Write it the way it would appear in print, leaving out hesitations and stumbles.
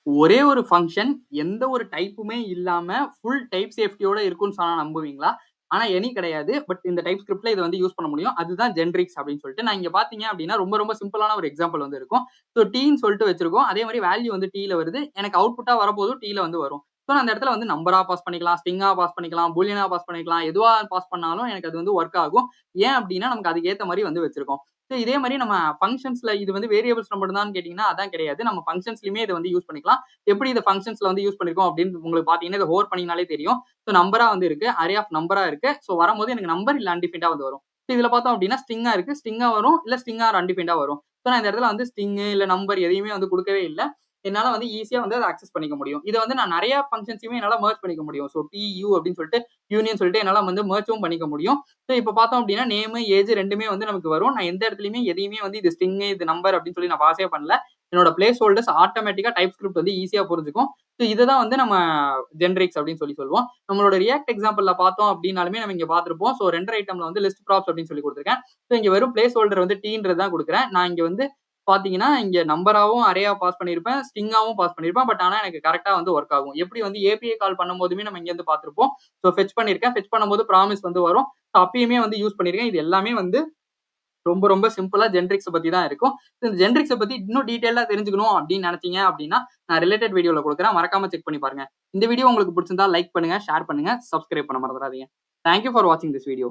ஒரே ஒரு ஃபங்ஷன் எந்த ஒரு டைப்புமே இல்லாம ஃபுல் டைப் சேஃப்டியோட இருக்கும்னு சொன்னா நம்புவீங்களா? ஆனா எனி கிடையாது. பட் இந்த டைப் ஸ்கிரிப்ட்ல இத வந்து யூஸ் பண்ண முடியும். அதுதான் ஜென்ரிக்ஸ் அப்படின்னு சொல்லிட்டு. நான் இங்க பார்த்தீங்க அப்படின்னா, ரொம்ப ரொம்ப சிம்பிளான ஒரு எக்ஸாம்பிள் வந்து இருக்கும். ஸோ டீன்னு சொல்லிட்டு வச்சிருக்கோம். அதே மாரி வேல்யூ வந்து டீல வருது. எனக்கு அவுட்புட்டா வரப்போதும் டீல வந்து வரும். ஸோ நான் அந்த இடத்துல வந்து நம்பரா பாஸ் பண்ணிக்கலாம், ஸ்ட்ரிங்கா பாஸ் பண்ணிக்கலாம், பூலியனா பாஸ் பண்ணிக்கலாம். எதுவா பாஸ் பண்ணாலும் எனக்கு அது வந்து ஒர்க் ஆகும். ஏன் அப்படின்னா, நமக்கு அதுக்கு ஏத்த மாரி வந்து வச்சிருக்கோம். ஸோ இதே மாரி நம்ம ஃபங்ஷன்ஸ்ல இது வந்து வேரியபிள்ஸ்ல மட்டும் தான்னு கேட்டீங்கன்னா, அதான் கிடையாது. நம்ம ஃபங்ஷன்ஸ்லயுமே இத வந்து யூஸ் பண்ணிக்கலாம். எப்படி இத ஃபங்ஷன்ஸ்ல வந்து யூஸ் பண்ணிருக்கோம் அப்படின்னு உங்களுக்கு பாத்தீங்கன்னா, இத ஹோவர் பண்ணீங்கனாலே தெரியும். ஸோ நம்பரா வந்து இருக்கு. அரே ஆஃப் நம்பரா இருக்கு. ஸோ வரும்போது எனக்கு நம்பர் இல்ல அன்டிஃபைன்டா வந்து வரும். ஸோ இதுல பார்த்தோம் அப்படின்னா ஸ்ட்ரிங்கா இருக்கு. ஸ்ட்ரிங்கா வரும். இல்ல ஸ்ட்ரிங்கா ஆர் அன்டிஃபைன்டா வரும். ஸோ நான் இந்த இடத்துல வந்து ஸ்ட்ரிங் இல்ல நம்பர் எதையுமே வந்து குடுக்கவே இல்ல. என்னால வந்து ஈஸியா வந்து அத அக்சஸ் பண்ணிக்க முடியும். இத வந்து நான் நெறைய ஃபங்ஷன்ஸயுமே என்னால மெர்ஜ் பண்ணிக்க முடியும். ஸோ டி, யூ அப்படின்னு சொல்லிட்டு யூனியன் சொல்லிட்டு என்னால வந்து மெர்ஜும் பண்ணிக்க முடியும். ஸோ இப்ப பார்த்தோம் அப்படின்னா நேம், ஏஜ் 2மே வந்து நமக்கு வரும். நான் எந்த இடத்துலயுமே எதையுமே வந்து இது ஸ்ட்ரிங், இது நம்பர் அப்படின்னு சொல்லி நான் பாஸே பண்ணல. என்னோட பிளேஸ் ஹோல்டர்ஸ் ஆட்டோமேட்டிக்கா டைப் ஸ்கிரிப்ட் வந்து ஈஸியா புரிஞ்சுக்கும். ஸோ இதுதான் வந்து நம்ம ஜென்ரிக்ஸ் அப்படின்னு சொல்லி சொல்லுவோம். நம்மளோட ரியாக்ட் எக்ஸாம்பிள்ல பார்த்தோம் அப்படின்னாலுமே நம்ம இங்க பார்த்திருப்போம். ஸோ ரெண்டர் ஐட்டம்ல வந்து லிஸ்ட் ப்ராப்ஸ் அப்படின்னு சொல்லி கொடுத்துருக்கேன். ஸோ இங்க வெறும் பிளேஸ் ஹோல்டர் வந்து டீன்றது தான் கொடுக்குறேன். நான் இங்க வந்து பாத்தீங்கன்னா இங்க நம்பராவும் அரேயா பாஸ் பண்ணிருப்பேன், ஸ்ட்ரிங்காவும் பாஸ் பண்ணிருப்பேன். பட் ஆனா எனக்கு கரெக்டா வந்து ஒர்க் ஆகும். எப்படி வந்து ஏபிஐ கால் பண்ணும்போதுமே நம்ம இங்க இருந்து பார்த்திருப்போம். ஸோ ஃபெச் பண்ணிருக்கேன். ஃபெச் பண்ணும்போது ப்ராமிஸ் வந்து வரும். ஸோ அப்பயுமே வந்து யூஸ் பண்ணிருக்கேன். இது எல்லாமே வந்து ரொம்ப ரொம்ப சிம்பிளா ஜென்ரிக்ஸ் பத்தி தான் இருக்கும். இந்த ஜென்ரிக்ஸ் பத்தி இன்னும் டீடைலா தெரிஞ்சுக்கணும் அப்படின்னு நினைச்சீங்க அப்படின்னா நான் ரிலேட்டட் வீடியோல கொடுக்குறேன். மறக்காம செக் பண்ணி பாருங்க. இந்த வீடியோ உங்களுக்கு பிடிச்சிருந்தா லைக் பண்ணுங்க, ஷேர் பண்ணுங்க, சப்ஸ்கிரைப் பண்ண மறந்துடாதீங்க. தேங்க்யூ ஃபார் வாட்சிங் திஸ் வீடியோ.